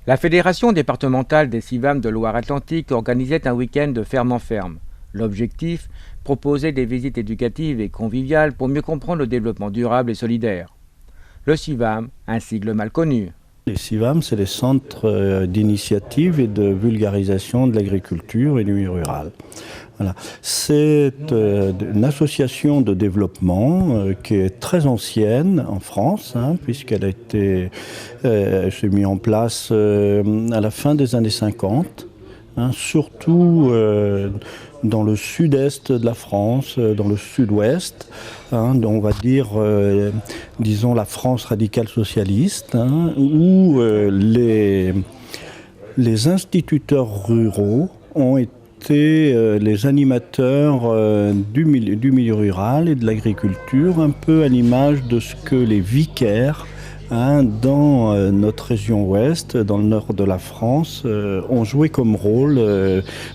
La Fédération départementale des CIVAM de Loire-Atlantique organisait un week-end de ferme en ferme. L'objectif, proposer des visites éducatives et conviviales pour mieux comprendre le développement durable et solidaire. Le CIVAM, un sigle mal connu. Les CIVAM, c'est les centres d'initiative et de vulgarisation de l'agriculture et du milieu rural. Voilà. C'est une association de développement qui est très ancienne en France, puisqu'elle a été s'est mise en place à la fin des années 50, surtout dans le sud-est de la France, dans le sud-ouest, on va dire, disons, la France radicale socialiste, où les instituteurs ruraux ont été les animateurs du milieu rural et de l'agriculture, un peu à l'image de ce que les vicaires dans notre région ouest, dans le nord de la France, ont joué comme rôle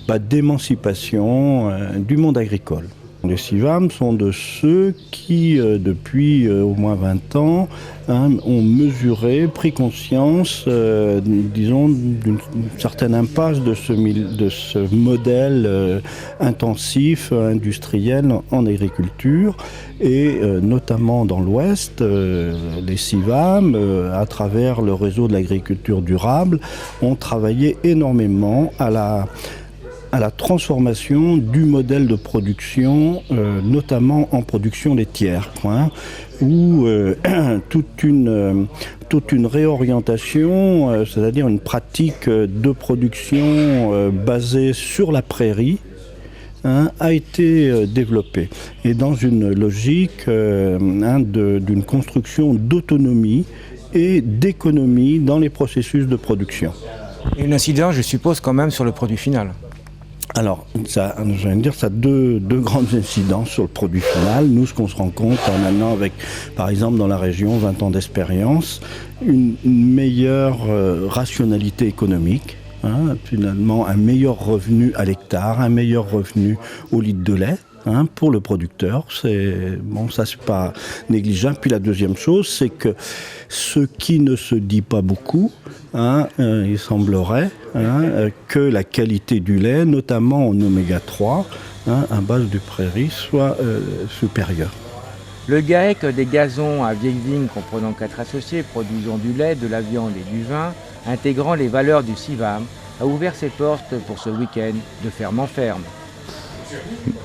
d'émancipation du monde agricole. Les CIVAM sont de ceux qui, depuis au moins 20 ans, ont mesuré, pris conscience, disons, d'une certaine impasse de ce modèle intensif, industriel en agriculture, et notamment dans l'Ouest, les CIVAM, à travers le réseau de l'agriculture durable, ont travaillé énormément à la transformation du modèle de production, notamment en production laitière, où toute une réorientation, c'est-à-dire une pratique de production basée sur la prairie, a été développée. Et dans une logique d'une construction d'autonomie et d'économie dans les processus de production. Et une incidence, je suppose, quand même sur le produit final. Alors, ça a deux grandes incidences sur le produit final. Nous, ce qu'on se rend compte maintenant avec, par exemple, dans la région, 20 ans d'expérience, une meilleure rationalité économique, finalement un meilleur revenu à l'hectare, un meilleur revenu au litre de lait. Pour le producteur, ça c'est pas négligeable. Puis la deuxième chose, c'est que ce qui ne se dit pas beaucoup, il semblerait que la qualité du lait, notamment en oméga 3, à base du prairie, soit supérieure. Le GAEC des gazons à vieilles vignes comprenant 4 associés produisant du lait, de la viande et du vin, intégrant les valeurs du CIVAM, a ouvert ses portes pour ce week-end de ferme en ferme.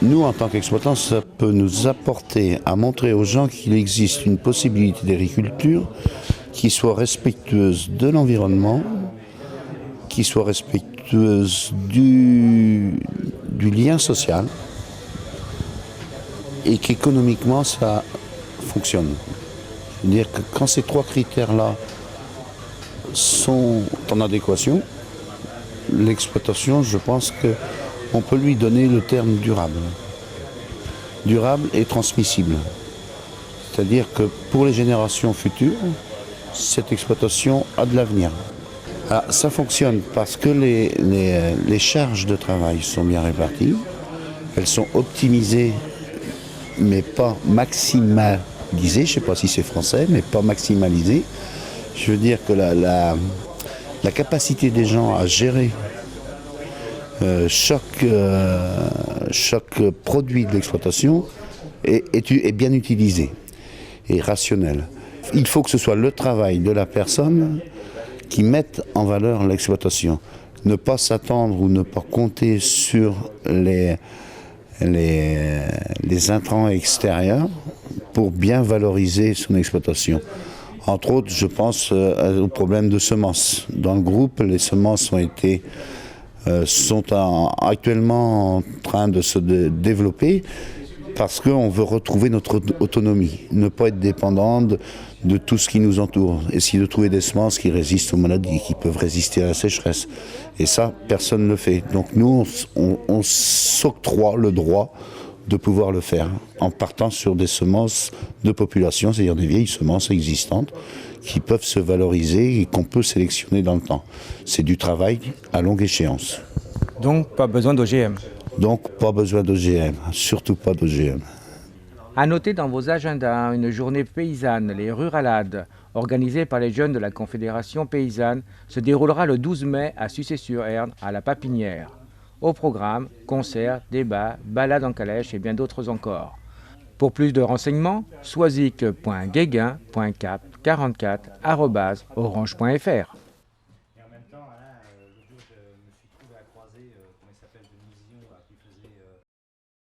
Nous, en tant qu'exploitants, ça peut nous apporter à montrer aux gens qu'il existe une possibilité d'agriculture qui soit respectueuse de l'environnement, qui soit respectueuse du lien social et qu'économiquement ça fonctionne. Je veux dire que quand ces trois critères-là sont en adéquation, l'exploitation, je pense qu'on peut lui donner le terme durable. Durable et transmissible. C'est-à-dire que pour les générations futures, cette exploitation a de l'avenir. Alors, ça fonctionne parce que les charges de travail sont bien réparties, elles sont optimisées, mais pas maximalisées, je ne sais pas si c'est français, mais pas maximalisées. Je veux dire que la capacité des gens à gérer chaque produit de l'exploitation est bien utilisé et rationnel. Il faut que ce soit le travail de la personne qui mette en valeur l'exploitation. Ne pas s'attendre ou ne pas compter sur les intrants extérieurs pour bien valoriser son exploitation. Entre autres, je pense au problème de semences. Dans le groupe, les semences sont actuellement en train de se développer parce qu'on veut retrouver notre autonomie, ne pas être dépendant de tout ce qui nous entoure, essayer de trouver des semences qui résistent aux maladies, qui peuvent résister à la sécheresse. Et ça, personne ne le fait. Donc nous, on s'octroie le droit de pouvoir le faire en partant sur des semences de population, c'est-à-dire des vieilles semences existantes qui peuvent se valoriser et qu'on peut sélectionner dans le temps. C'est du travail à longue échéance. Donc pas besoin d'OGM. Donc pas besoin d'OGM, surtout pas d'OGM. À noter dans vos agendas une journée paysanne, les Ruralades, organisée par les jeunes de la Confédération paysanne, se déroulera le 12 mai à Sucé-sur-Erne, à la Papinière. Au programme, concerts, débats, balades en calèche et bien d'autres encore. Pour plus de renseignements, soisic.guéguin.cap44@orange.fr.